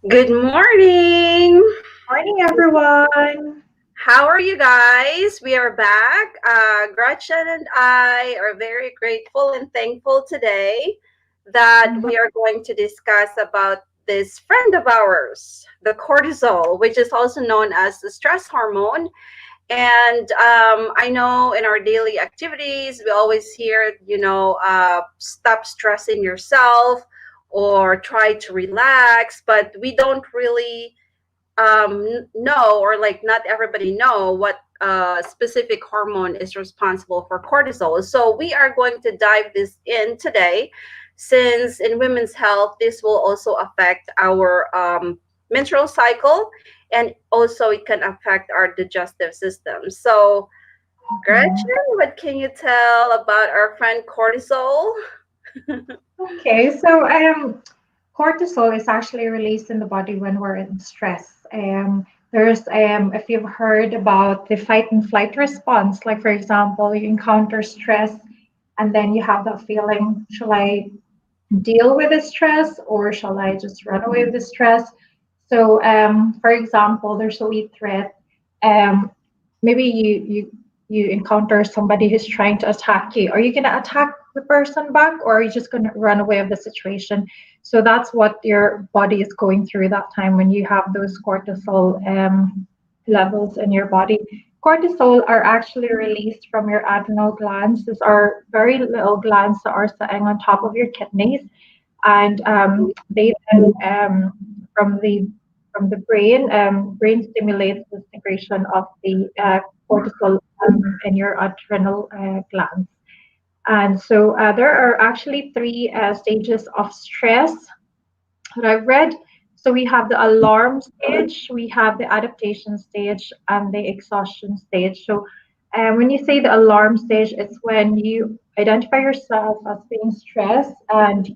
Good morning. Morning, everyone. How are you guys? We are back. Gretchen and I are very grateful and thankful today that Mhm. we are going to discuss about this friend of ours, the cortisol, which is also known as the stress hormone. And I know in our daily activities, we always hear, stop stressing yourself or try to relax, but we don't really know, or like not everybody know what specific hormone is responsible for cortisol. So we are going to dive this in today, since in women's health this will also affect our menstrual cycle, and also it can affect our digestive system. So Gretchen, what can you tell about our friend cortisol? Okay, so cortisol is actually released in the body when we're in stress. If you've heard about the fight and flight response, like for example, you encounter stress and then you have that feeling, shall I deal with the stress or shall I just run away with the stress? So, for example, there's a lead threat. Um, maybe you encounter somebody who's trying to attack you. Are you going to attack the person back, or are you just going to run away of the situation? So that's what your body is going through that time when you have those cortisol levels in your body. Cortisol are actually released from your adrenal glands. These are very little glands that are sitting on top of your kidneys, and they then from the from the brain stimulates the secretion of the cortisol in your adrenal glands. And so there are actually three stages of stress that I've read. So we have the alarm stage, we have the adaptation stage, and the exhaustion stage. So when you say the alarm stage, it's when you identify yourself as being stressed, and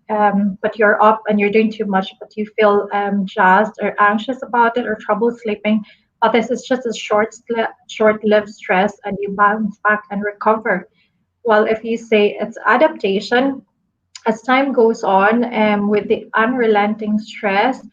but you're up and you're doing too much, but you feel jazzed or anxious about it or trouble sleeping. But this is just a short-lived stress, and you bounce back and recover. Well, if you say it's adaptation, as time goes on, with the unrelenting stress,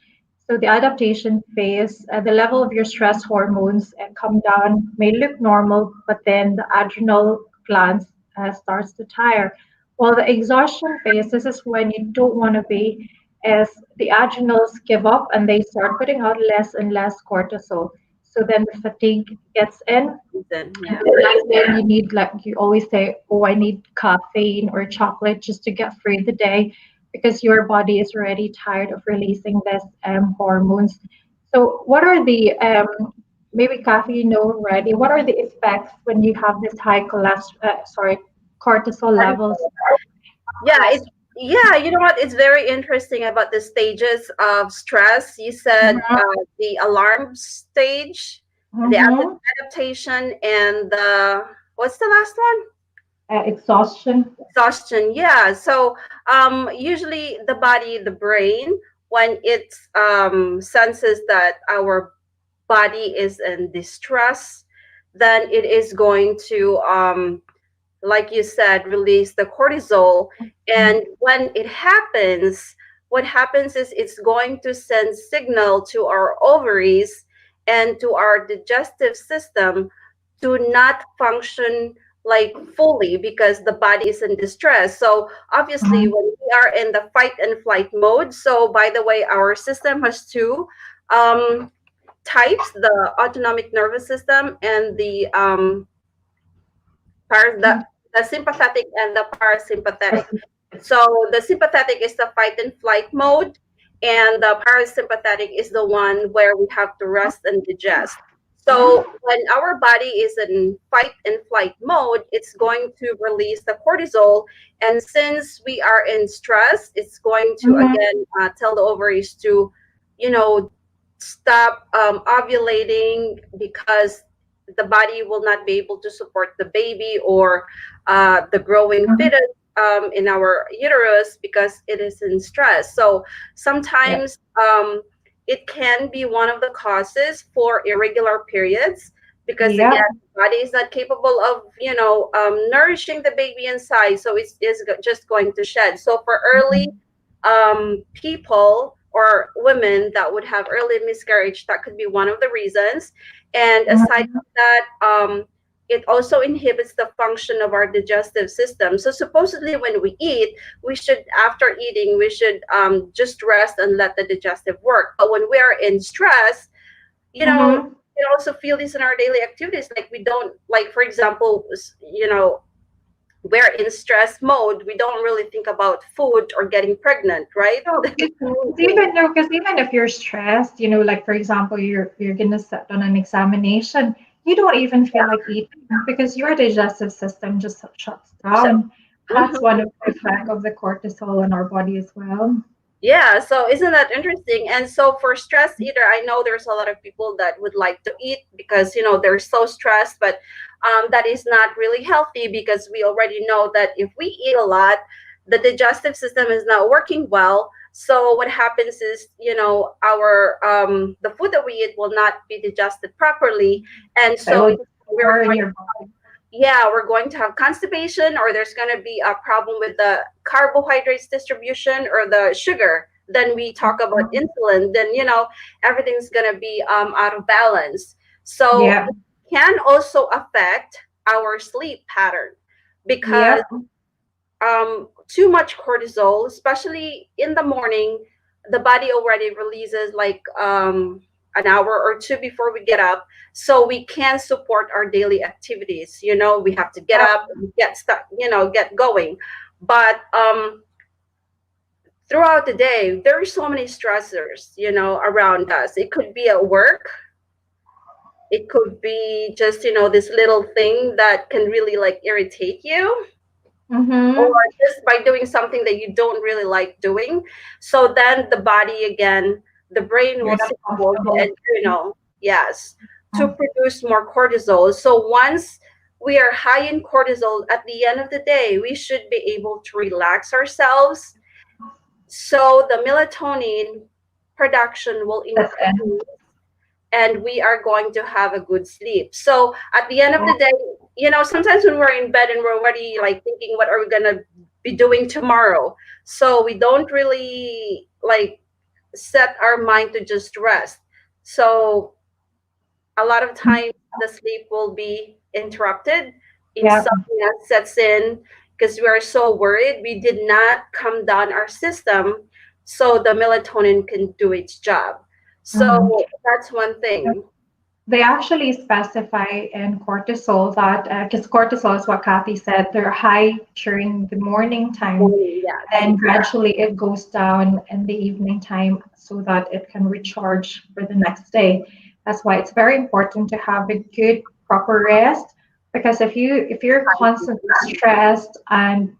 so the adaptation phase, the level of your stress hormones come down, may look normal, but then the adrenal glands starts to tire. While the exhaustion phase, this is when you don't want to be, as the adrenals give up and they start putting out less and less cortisol. So then the fatigue gets in, Then, and yeah. that's when you need, like you always say, oh, I need caffeine or chocolate just to get through the day because your body is already tired of releasing this hormones. So, what are the maybe Kathy, you know already, what are the effects when you have this high cortisol levels? Yeah, you know what? It's very interesting about the stages of stress. You said the alarm stage, the Mm-hmm. adaptation, and the what's the last one? Exhaustion. Exhaustion. Yeah. So usually the body, the brain, when it senses that our body is in distress, then it is going to like you said, release the cortisol. And when it happens, what happens is it's going to send signal to our ovaries and to our digestive system to not function like fully because the body is in distress. So obviously when we are in the fight and flight mode, so by the way, our system has two um, types, the autonomic nervous system and Par- the, the sympathetic and the parasympathetic. So the sympathetic is the fight and flight mode, and the parasympathetic is the one where we have to rest and digest. So when our body is in fight and flight mode, it's going to release the cortisol, and since we are in stress, it's going to again tell the ovaries to, you know, stop ovulating because the body will not be able to support the baby or the growing fetus in our uterus because it is in stress. So Yeah. sometimes it can be one of the causes for irregular periods because again, Yeah. the body is not capable of nourishing the baby inside, so it's just going to shed. So for early people or are women that would have early miscarriage. That could be one of the reasons. And aside Mhm. from that, it also inhibits the function of our digestive system. So supposedly when we eat, we should, after eating, we should just rest and let the digestive work. But when we are in stress, Mhm. we can also feel this in our daily activities. Like we don't, like, for example, we're in stress mode. We don't really think about food or getting pregnant, right? So even though, because even if you're stressed, like for example, you're gonna sit on an examination, you don't even feel like eating because your digestive system just shuts So, down. That's mhm. one of the effect of the cortisol in our body as well. Yeah, so isn't that interesting? And so for stress eater, I know there's a lot of people that would like to eat because they're so stressed, but that is not really healthy because we already know that if we eat a lot, the digestive system is not working well. So what happens is, our the food that we eat will not be digested properly, and So it so will just we're store in your body. yeah, we're going to have constipation, or there's going to be a problem with the carbohydrates distribution or the sugar. Then we talk about Mhm. insulin, then everything's going to be out of balance. So Yeah. it can also affect our sleep pattern because Yep. too much cortisol, especially in the morning, the body already releases like an hour or two before we get up. So we can support our daily activities. We have to get Yep. up, get stuck, get going. But throughout the day, there are so many stressors, around us. It could be at work. It could be just, this little thing that can really like irritate you, or Mm-hmm. just by doing something that you don't really like doing. So then the body again, the brain You're will not signal and comfortable. yes, to produce more cortisol. So once we are high in cortisol, at the end of the day, we should be able to relax ourselves. So the melatonin production will That's it. increase and we are going to have a good sleep. So at the end of the day, sometimes when we're in bed and we're already like thinking, what are we going to be doing tomorrow? So we don't really like set our mind to just rest. So a lot of times the sleep will be interrupted. Yeah. Insomnia sets in because we are so worried. We did not calm down our system so the melatonin can do its job. Mm-hmm. So that's one thing. They actually specify in cortisol that, because cortisol is what Kathy said, they're high during the morning time, Morning, yes. and gradually it goes down in the evening time so that it can recharge for the next day. That's why it's very important to have a good proper rest, because if you're constantly stressed and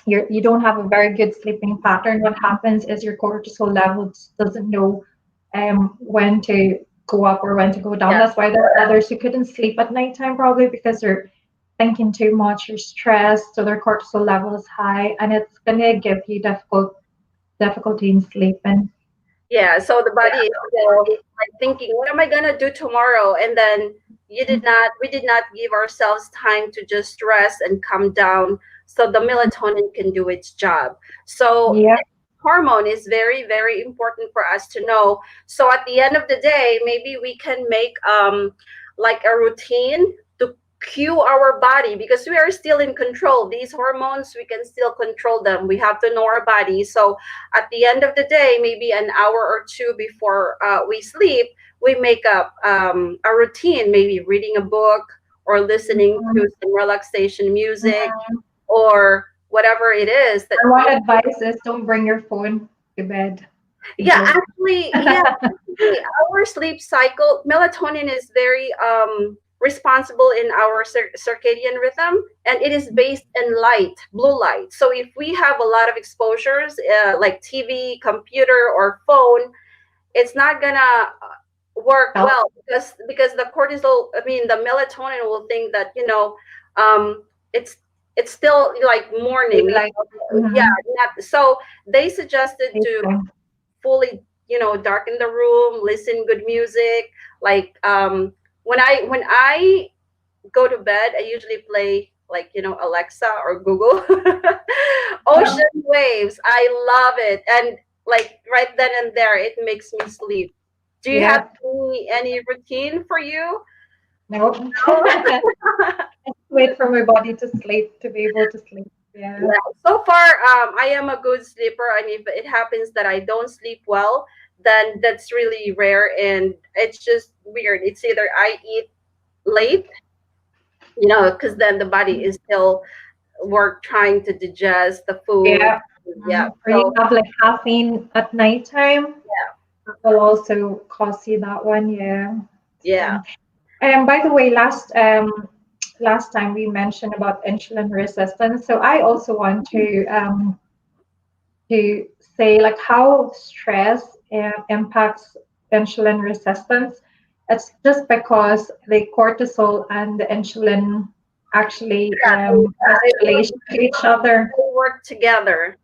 you don't have a very good sleeping pattern, what happens is your cortisol levels doesn't know when to go up or when to go down. Yeah. That's why there are others who couldn't sleep at nighttime probably because they're thinking too much or stressed, so their cortisol level is high, and it's gonna give you difficulty in sleeping. Yeah. So the body is still like thinking, what am I gonna do tomorrow? And then we did not give ourselves time to just rest and calm down so the melatonin can do its job. So Yeah. hormone is very, very important for us to know. So at the end of the day, maybe we can make like a routine to cue our body because we are still in control. These hormones, we can still control them. We have to know our body. So at the end of the day, maybe an hour or two before we sleep, we make up a routine, maybe reading a book or listening to some relaxation music Mhm. or whatever it is that And one advice is don't bring your phone to bed. yeah, Don't. actually, yeah, actually, our sleep cycle, melatonin is very responsible in our circadian rhythm, and it is based in light, blue light. So if we have a lot of exposures, like TV, computer, or phone, it's not gonna work Help. well because the cortisol, I mean, the melatonin will think that it's still like morning. Daylight. Yeah, Mhm. not, so they suggested to Daytime. fully darken the room, listen good music, like when I go to bed I usually play like Alexa or Google ocean waves. I love it. And like right then and there, it makes me sleep. Do you have Yeah. any routine for you? No. No? Wait for my body to sleep to be able to sleep. Yeah. Yeah. So far, I am a good sleeper, and if it happens that I don't sleep well, then that's really rare, and it's just weird. It's either I eat late, because then the body is still work trying to digest the food. Yeah. Yeah. Or you So have like caffeine at nighttime. yeah, That will also cause you that one. Yeah. yeah. So, and by the way, last time we mentioned about insulin resistance. So I also want to say like how stress impacts insulin resistance. It's just because the cortisol and the insulin actually Yeah, has they work, relation to each other. they work together.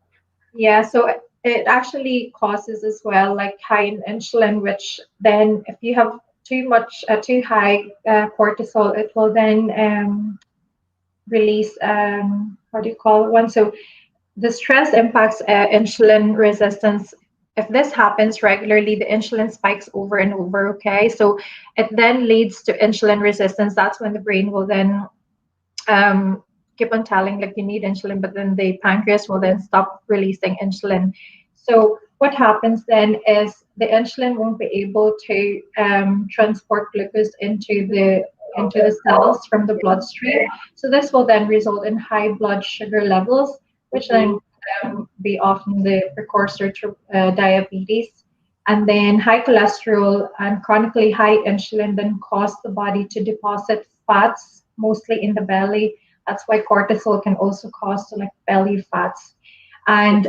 Yeah, so it actually causes as well like high in insulin, which then if you have too high cortisol, it will then release what do you call it one? So the stress impacts insulin resistance. If this happens regularly, the insulin spikes over and over. Okay, so it then leads to insulin resistance. That's when the brain will then um, keep on telling like you need insulin, but then the pancreas will then stop releasing insulin. So what happens then is the insulin won't be able to transport glucose into the cells from the bloodstream. So this will then result in high blood sugar levels, which Hmm. then be often the precursor to diabetes. And then high cholesterol and chronically high insulin then cause the body to deposit fats, mostly in the belly. That's why cortisol can also cause like belly fats. And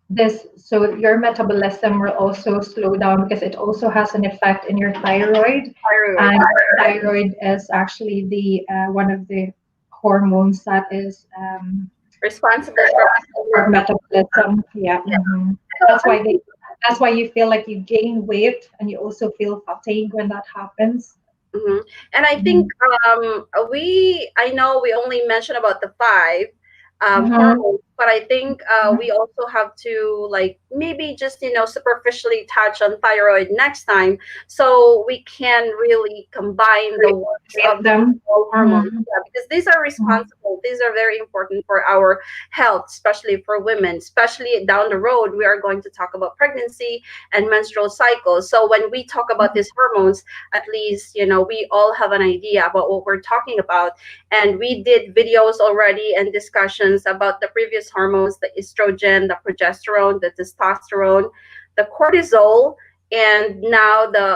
this, so your metabolism will also slow down because it also has an effect in your thyroid. Thyroid. And thyroid is actually the one of the hormones that is Responsible for for metabolism. metabolism. Yeah. Yeah. So That's why they. That's why you feel like you gain weight, and you also feel fatigued when that happens. And I think Mhm. I know we only mentioned about the five Mhm. hormones, but I think we also have to like maybe just superficially touch on thyroid next time, so we can really combine the works Treat of them. all hormones. Mhm. Yeah, because these are Mhm. responsible. These are very important for our health, especially for women. Especially down the road, we are going to talk about pregnancy and menstrual cycles. So when we talk about these hormones, at least we all have an idea about what we're talking about, and we did videos already and discussions about the previous hormones, the estrogen, the progesterone, the testosterone, the cortisol, and now the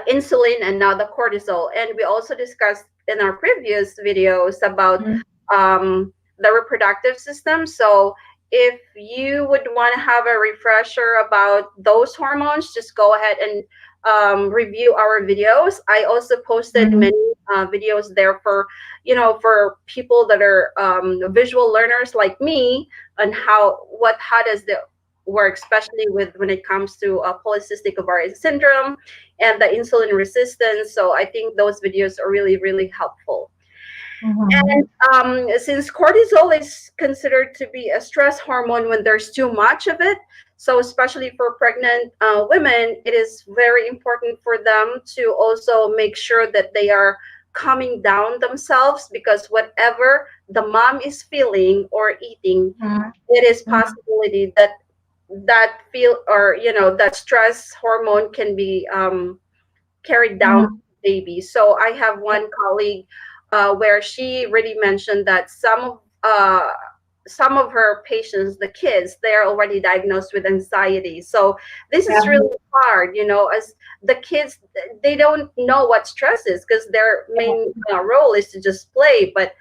insulin, and now the cortisol. And we also discussed in our previous videos about Mhm. the reproductive system. So if you would want to have a refresher about those hormones, just go ahead and review our videos. I also posted Mhm. many videos there for for people that are visual learners like me, on how does the work, especially with when it comes to polycystic ovarian syndrome and the insulin resistance. So I think those videos are really, really helpful. And Mhm. since cortisol is considered to be a stress hormone when there's too much of it, so especially for pregnant women, it is very important for them to also make sure that they are calming down themselves, because whatever the mom is feeling or eating, Mhm. it is Mhm. possibility that feel, or that stress hormone can be carried down to Mhm. the baby. So I have one colleague where she really mentioned that some of her patients, the kids, they are already diagnosed with anxiety. So this is Yeah. really hard, as the kids, they don't know what stress is, because their main role is to just play. But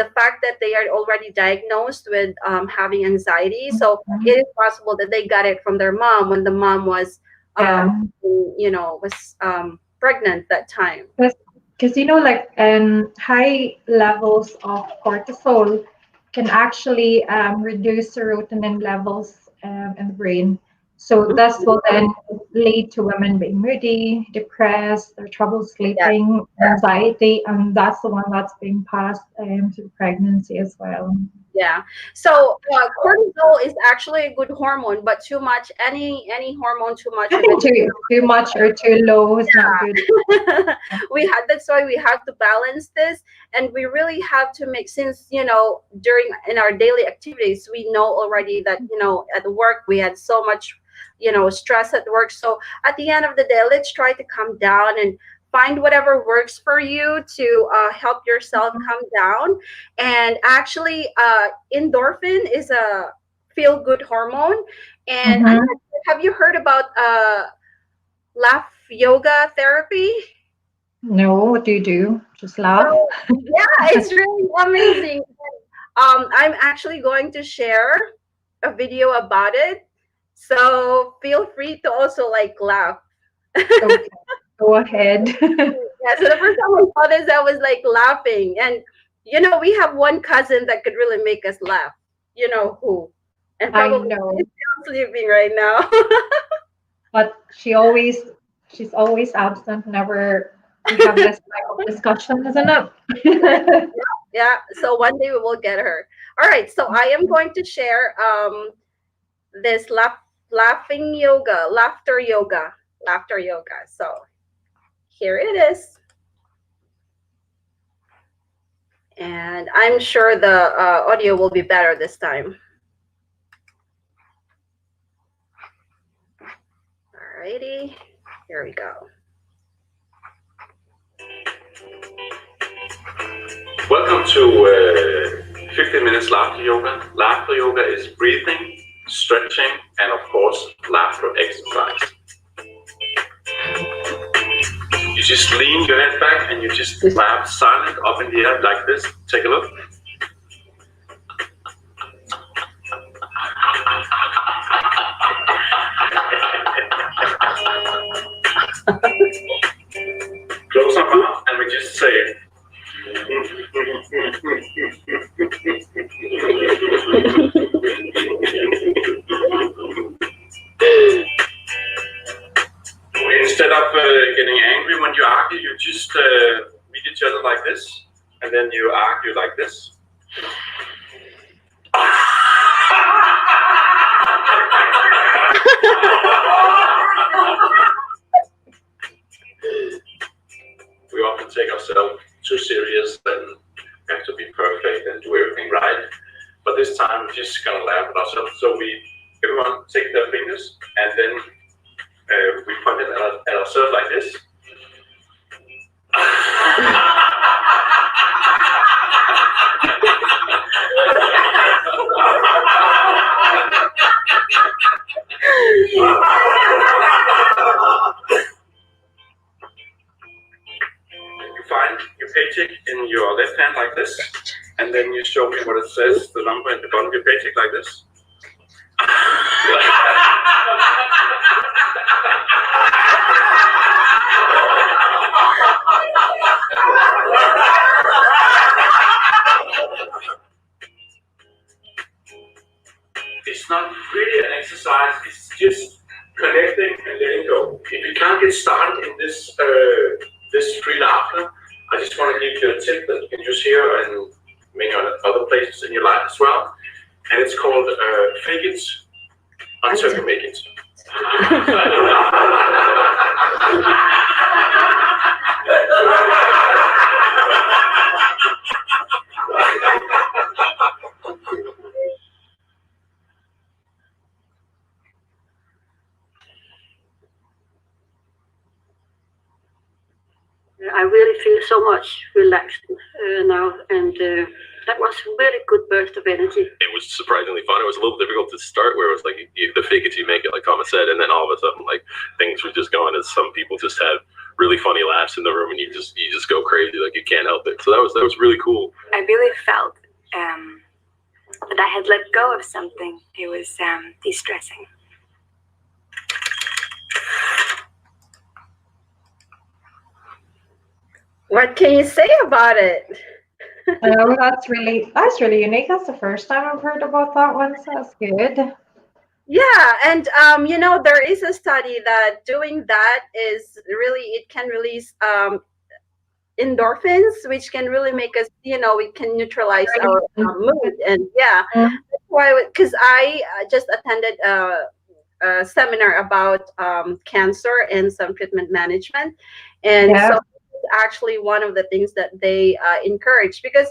the fact that they are already diagnosed with having anxiety, so it Mhm. is possible that they got it from their mom when the mom was um, Yeah. pregnant that time. Because like high levels of cortisol can actually reduce serotonin levels in the brain. So this will then lead to women being moody, depressed, or trouble Yeah, sleeping, anxiety, and that's the one that's being passed through pregnancy as well. Yeah. So cortisol is actually a good hormone, but too much, any hormone, too much I of it. think too much or too low is not good. We had that's why we have to balance this, and we really have to make, since during in our daily activities we know already that at work we had so much stress at work. So at the end of the day, let's try to come down and find whatever works for you to help yourself come down. And actually endorphin is a feel good hormone. And I'm Mm-hmm. not sure, have you heard about laugh yoga therapy? No, what do you do? Just laugh? So yeah, it's really amazing. I'm actually going to share a video about it. So feel free to also like laugh. Okay, go ahead. Yeah, so the first time I saw this, I was like laughing. And we have one cousin that could really make us laugh. You know who? And I probably she's know, still sleeping right now. but she's always absent. Never we have this type of discussion, isn't it? Yeah, so one day we will get her. All right, so I am going to share this laughing yoga, laughter yoga. So here it is. And I'm sure the audio will be better this time. Alrighty, here we go. Welcome to 15 minutes laughter yoga. Laughter yoga is breathing, stretching, and of course, laughter exercise. You just lean your head back and you just laugh silent up in the air like this. Take a look. Close our mouth and we just say, instead of getting angry when you argue, you just meet each other like this, and then you argue like this. We often take ourselves too serious and have to be perfect and do everything right. But this time we're just gonna laugh at ourselves. So everyone take their fingers and then we point it at ourselves like this. You find your paycheck in your left hand like this, and then you show me what it says, the number at the bottom of your paycheck like this. It's not really an exercise, it's just connecting and letting go. If you can't get started in this free laughter, I just want to give you a tip that you can use here and many other places in your life as well. And it's called fake it until you make it. I really feel so much relaxed now, and that was a really good burst of energy. It was surprisingly fun. It was a little difficult to start, where it was like the fake it till you make it, like Thomas said, and then all of a sudden, like things were just going. As some people just had really funny laughs in the room, and you just go crazy, like you can't help it. So that was really cool. I really felt that I had let go of something. It was de-stressing. What can you say about it? Oh, that's really unique. That's the first time I've heard about that one, so that's good. Yeah, and there is a study that doing that is really, it can release endorphins, which can really make us, we can neutralize our mood. And yeah, that's why, because I just attended a seminar about cancer and some treatment management. And so it's actually one of the things that they encourage, because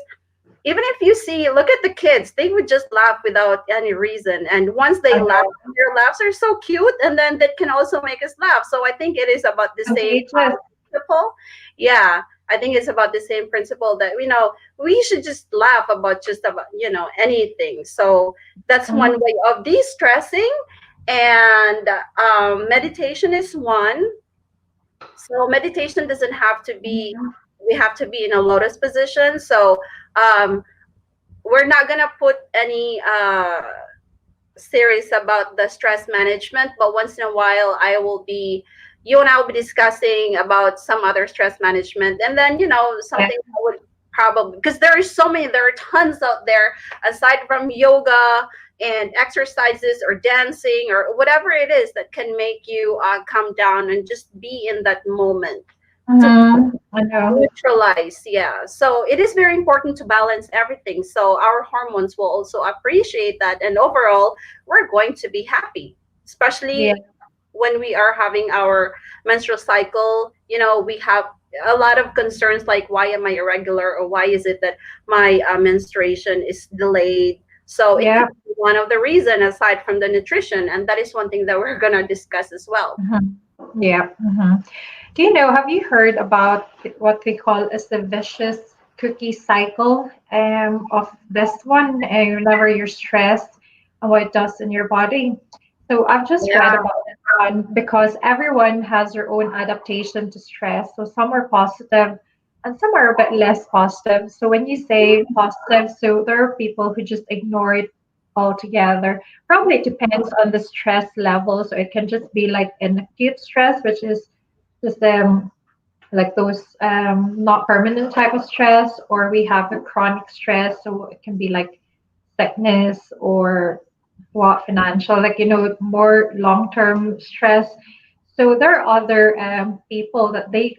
even if you see, look at the kids, they would just laugh without any reason. And once they laugh, their laughs are so cute. And then that can also make us laugh. So I think it is about the same principle. Yeah, I think it's about the same principle that, we should just laugh about anything. So that's one way of de-stressing. And meditation is one. So meditation doesn't have to be, we have to be in a lotus position. So we're not going to put any series about the stress management, but once in a while you and I will be discussing about some other stress management. And then, something I would probably, because there are tons out there aside from yoga and exercises or dancing or whatever it is that can make you calm down and just be in that moment. To neutralize. Yeah, so it is very important to balance everything, so our hormones will also appreciate that, and overall we're going to be happy, especially when we are having our menstrual cycle. We have a lot of concerns like, why am I irregular, or why is it that my menstruation is delayed? So it could be one of the reasons aside from the nutrition, and that is one thing that we're going to discuss as well. Do you know, have you heard about what we call as the vicious cookie cycle of this one? Whenever you're stressed and what it does in your body. So I've just read about this one because everyone has their own adaptation to stress. So some are positive and some are a bit less positive. So when you say positive, so there are people who just ignore it altogether. Probably it depends on the stress level. So it can just be like an acute stress, which is just like those not permanent type of stress, or we have a chronic stress, so it can be like sickness or financial, like more long-term stress. So there are other people that they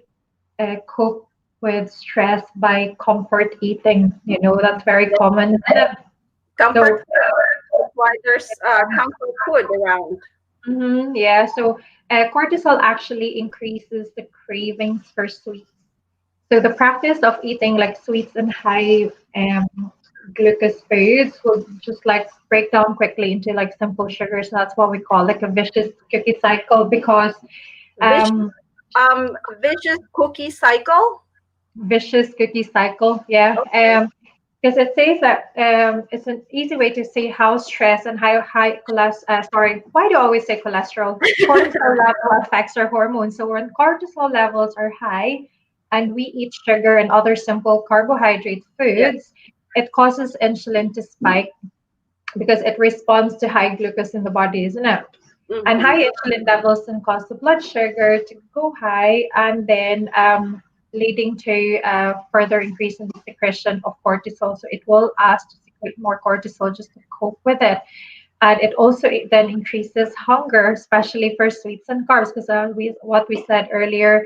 cope with stress by comfort eating. That's very common. Comfort food. That's why there's comfort food around. So cortisol actually increases the cravings for sweets. So the practice of eating like sweets and high glucose foods will just like break down quickly into like simple sugars. So that's what we call like a vicious cookie cycle, because vicious cookie cycle. Vicious cookie cycle, because it says that it's an easy way to see how stress and how high cholesterol. Why do I always say cholesterol? Cortisol level affects our hormones. So when cortisol levels are high, and we eat sugar and other simple carbohydrate foods, it causes insulin to spike because it responds to high glucose in the body, isn't it? And high insulin levels can cause the blood sugar to go high, and then leading to further increase in the secretion of cortisol. So it will ask to secrete more cortisol just to cope with it. And it also then increases hunger, especially for sweets and carbs, because what we said earlier,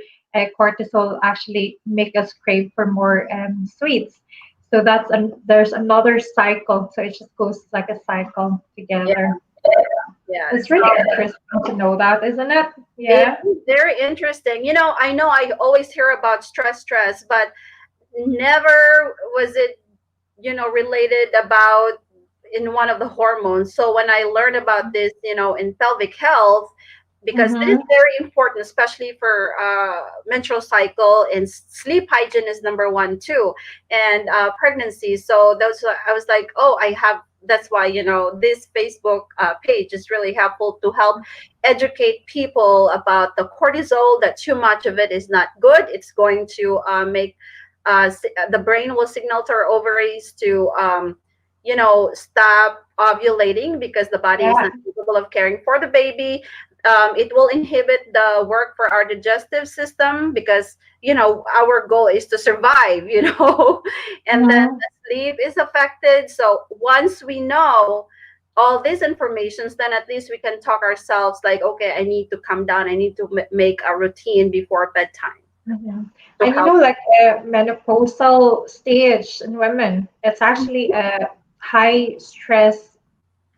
cortisol actually make us crave for more sweets. So there's another cycle. So it just goes like a cycle together. Yeah, it's really interesting to know that, isn't it? Yeah, it's very interesting. I know I always hear about stress, but never was it, related about in one of the hormones. So when I learned about this, in pelvic health, because it is very important, especially for menstrual cycle, and sleep hygiene is number one too, and pregnancy. So I was like, that's why this Facebook page is really helpful to help educate people about the cortisol, that too much of it is not good. It's going to make the brain will signal to our ovaries to stop ovulating, because the body is not capable of caring for the baby. It will inhibit the work for our digestive system, because our goal is to survive, and then the sleep is affected. So once we know all these informations, then at least we can talk ourselves like, okay, I need to come down, I need to make a routine before bedtime. Mhm. to And help. like a menopausal stage in women, it's actually a high stress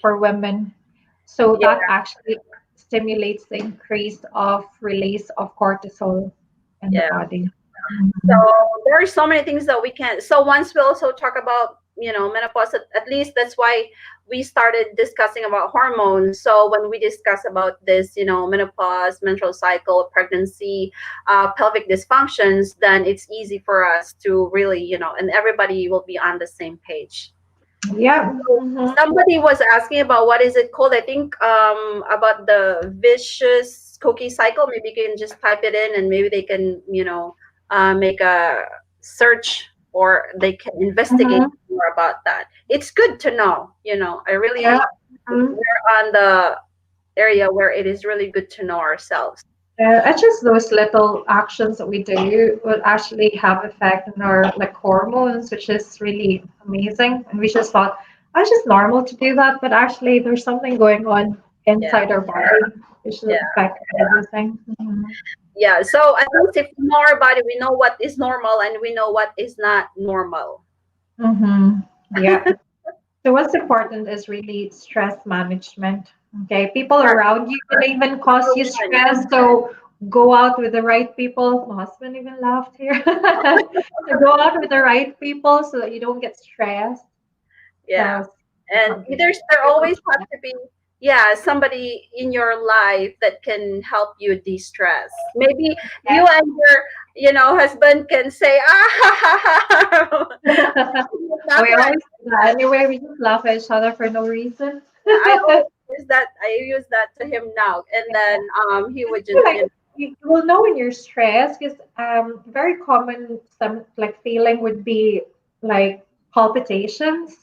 for women. So Yeah. that actually stimulates the increase of release of cortisol in the Yeah. body. So Mhm. there are so many things that we can. So once we also talk about, menopause, at least that's why we started discussing about hormones. So when we discuss about this, menopause, menstrual cycle, pregnancy, pelvic dysfunctions, then it's easy for us to really, and everybody will be on the same page. Yeah. So Mhm. somebody was asking about what is it called? I think about the vicious cookie cycle. Maybe you can just type it in, and maybe they can make a search, or they can investigate Mhm. more about that. It's good to know. I Yeah. really, Mhm. we're on the area where it is really good to know ourselves. It's just those little actions that we do will actually have effect on our like hormones, which is really amazing. And we just thought, oh, it's just normal to do that, but actually there's something going on Yeah, inside our body which will yeah, affect everything. Mhm. yeah. So at least if we know our body, we know what is normal and we know what is not normal. Mhm. Yeah. So what's important is really stress management. Okay, people around you can even cause you stress. So go out with the right people. My husband even laughed here. So go out with the right people so that you don't get stressed. Yeah. So And there always have to be, yeah, somebody in your life that can help you de-stress. Maybe you and your, husband can say, ah, not we right. always do that anyway. We just laugh at each other for no reason. I always use that. I use that to him now, and then he would just, Feel like you will know when you're stressed because very common some like feeling would be like palpitations,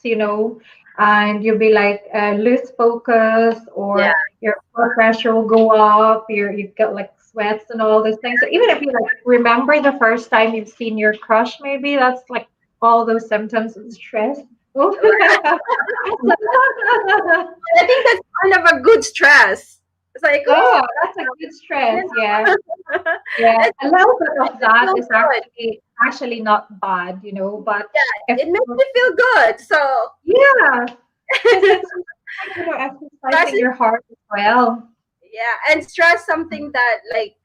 and you'll be like lose focus yeah, or your blood pressure will go up, you get like sweats and all those things. So even if you like remember the first time you've seen your crush, maybe that's like all those symptoms of stress. I think that's kind of a good stress. It's like, oh, Oh, that's a good stress. Yeah. yeah. Yeah, it, a little bit of it that feels is good. actually not bad, but if Yeah, it makes me feel good. So yeah, because it's like exercising stress, your heart as well. yeah, and stress something that, like,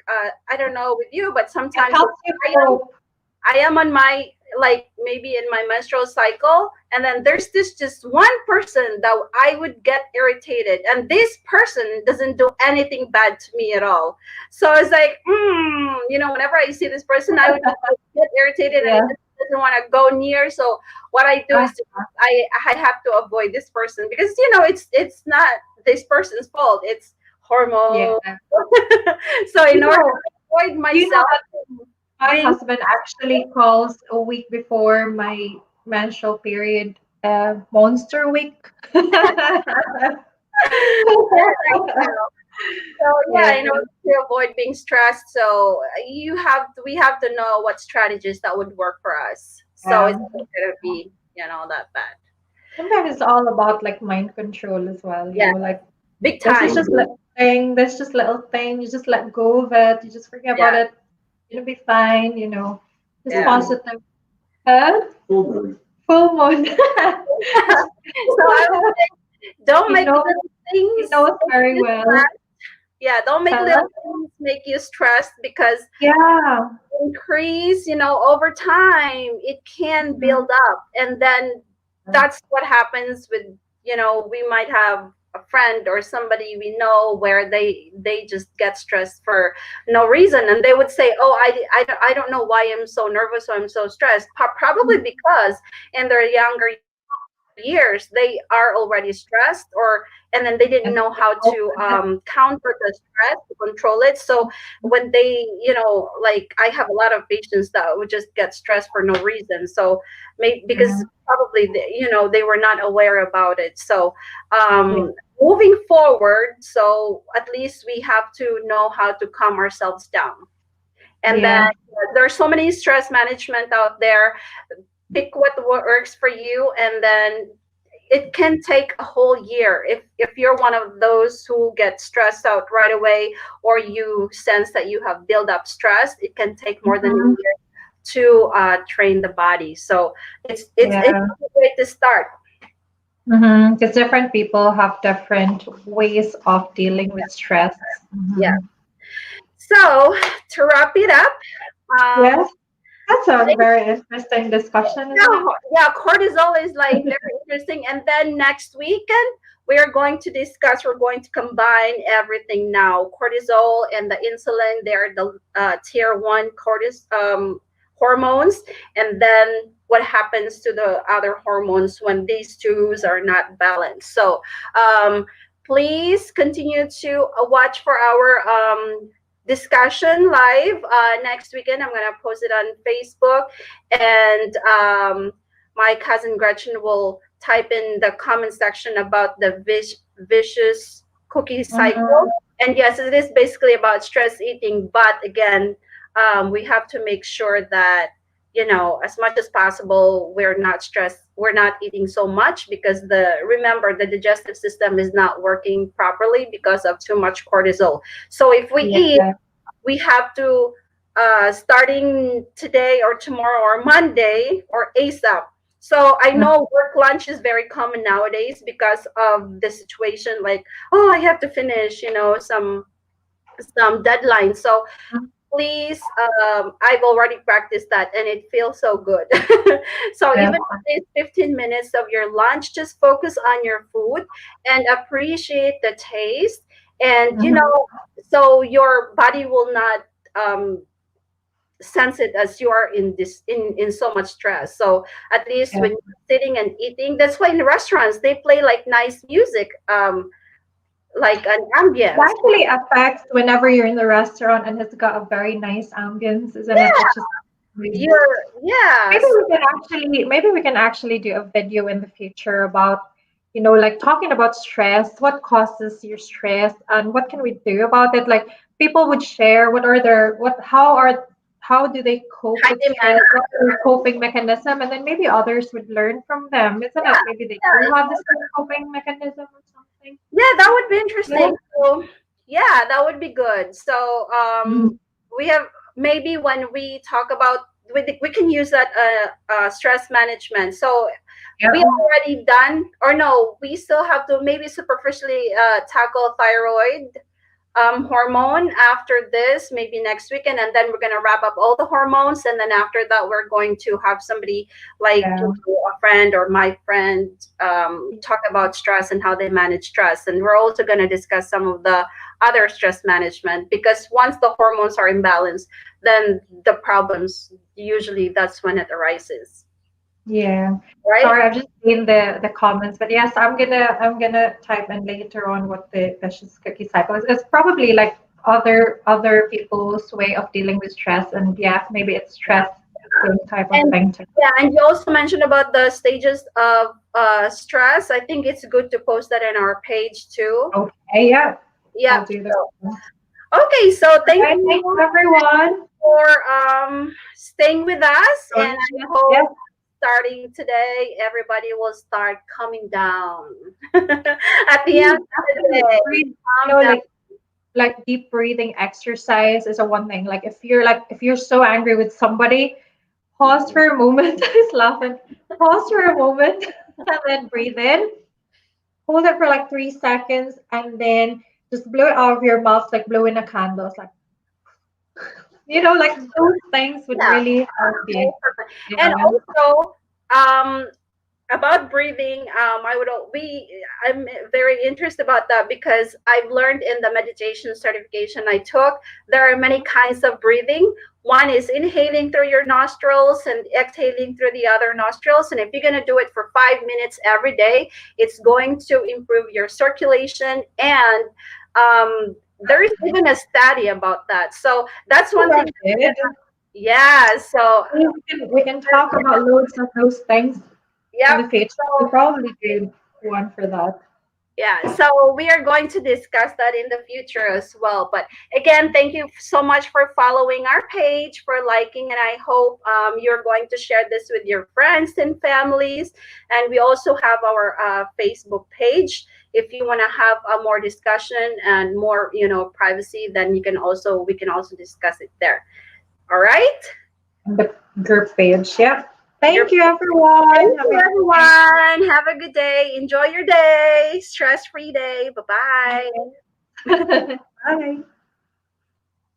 I don't know with you, but It sometimes helps you I am cope. I am on my, like, maybe in my menstrual cycle, and then there's this just one person that I would get irritated, and this person doesn't do anything bad to me at all. So it's like, whenever I see this person, I would just get irritated and Yeah. just doesn't want to go near. So what I do Uh, is I have to avoid this person, because it's not this person's fault. It's yeah. hormone. So You in order know, to avoid you know myself that my being husband actually calls a week before my menstrual period monster week. so, yeah, Yeah. to avoid being stressed. So we have to know what strategies that would work for us. So it's Um, not gonna be, that bad. Sometimes it's all about like mind control as well, Yeah, like big this is time. just little thing, this just little thing, you just let go of it, you just forget about Yeah, it, it'll be fine, just yeah. positive. Huh? Full moon. So I would say, don't he make knows little he things knows make very you well. stressed. Yeah, don't make little Huh? things make you stressed, because Yeah. increase, over time, it can Mhm. build up. And then that's what happens with, we might have a friend or somebody we know where they just get stressed for no reason, and they would say, oh, I don't know why I'm so nervous or I'm so stressed. Probably because in their younger years they are already stressed, and then they didn't know how And to counter the stress, to control it. So when they, like, I have a lot of patients that would just get stressed for no reason. So maybe because probably they were not aware about it. So moving forward, so at least we have to know how to calm ourselves down. And then yeah. there's so many stress management out there. Pick what works for you, and then it can take a whole year if you're one of those who get stressed out right away, or you sense that you have built up stress. It can take more than a Mhm. year to train the body. So it's Yeah. a way to start. Because different people have different ways of dealing with stress. Yeah. Mhm. So to wrap it up, um, Yes, that's a very interesting discussion, isn't it? yeah, cortisol is like very interesting. And then next weekend, we are going to discuss, we're going to combine everything now. Cortisol and the insulin, they're the tier one hormones. And then what happens to the other hormones when these twos are not balanced. So um, please continue to watch for our discussion live next weekend. I'm going to post it on Facebook, and my cousin Gretchen will type in the comment section about the vicious cookie cycle. Mhm. And yes, it is basically about stress eating, but again, we have to make sure that, as much as possible, we're not stressed, we're not eating so much, because remember, the digestive system is not working properly because of too much cortisol. So if we eat, Yeah. we have to, starting today or tomorrow or Monday or ASAP. So I know work lunch is very common nowadays because of the situation. Like, oh, I have to finish, some deadline. So Mhm. please, I've already practiced that, and it feels so good. So Yeah. even if it's 15 minutes of your lunch, just focus on your food and appreciate the taste. And Mhm. so your body will not um, sense it as you are in so much stress. So at least Yeah. when you're sitting and eating, that's why in restaurants they play like nice music, like an It ambience. actually affects whenever you're in the restaurant and it's got a very nice ambience, isn't it? Yeah, It's just really- you're yes. maybe we can actually do a video in the future about, like talking about stress, what causes your stress and what can we do about it. Like people would share what are their what how do they cope High with demand. stress, what's their coping mechanism, and then maybe others would learn from them, isn't it? Yeah, Maybe they do yeah, have the same coping mechanism or something. yeah, that would be Yeah. interesting. So yeah, that would be good. So Mhm. we have, maybe when we talk about, we can use that stress management. So we Yeah. already done, or no, we still have to maybe superficially tackle thyroid hormone after this, maybe next weekend, and then we're going to wrap up all the hormones, and then after that we're going to have somebody like, Yeah. a friend or my friend, talk about stress and how they manage stress. And we're also going to discuss some of the other stress management, because once the hormones are imbalanced, then the problems, usually that's when it arises, Yeah. right? Sorry, I've just seen the comments, but yes, I'm gonna type in later on what the vicious cookie cycle is. It's probably like other people's way of dealing with stress, and yeah, maybe it's stress same type of And thing too. yeah, and you also mentioned about the stages of stress. I think it's good to post that in our page too. Okay, yeah, Yeah. I'll do that. So, okay, so thank Right, thanks you everyone. for staying with us, and Joining I us. Yes, hope starting today everybody will start coming down. At the end of the definitely. day, Breathe, calm down. like deep breathing exercise is a one thing. Like if you're so angry with somebody, pause for a moment. I was laughing. Pause for a moment and then breathe in. Hold it for like 3 seconds and then just blow it out of your mouth like blowing a candle. It's like like those things would Yeah. really help you. Perfect. And Yeah. also, um, about breathing, I'm very interested about that, because I've learned in the meditation certification I took, there are many kinds of breathing. One is inhaling through your nostrils and exhaling through the other nostrils, and if you're going to do it for 5 minutes every day, it's going to improve your circulation. And there is even a study about that. So that's one thing. That's it. Yeah, so We can talk about loads of those things in yep. the future. We'll So probably do one for that. Yeah, so we are going to discuss that in the future as well. But again, thank you so much for following our page, for liking, and I hope you're going to share this with your friends and families. And we also have our Facebook page. If you want to have a more discussion and more, privacy, then we can also discuss it there. All right. The group page. Yeah. Thank you, Thank everyone. you, everyone. Have a good day. Enjoy your day. Stress-free day. Bye-bye. Bye.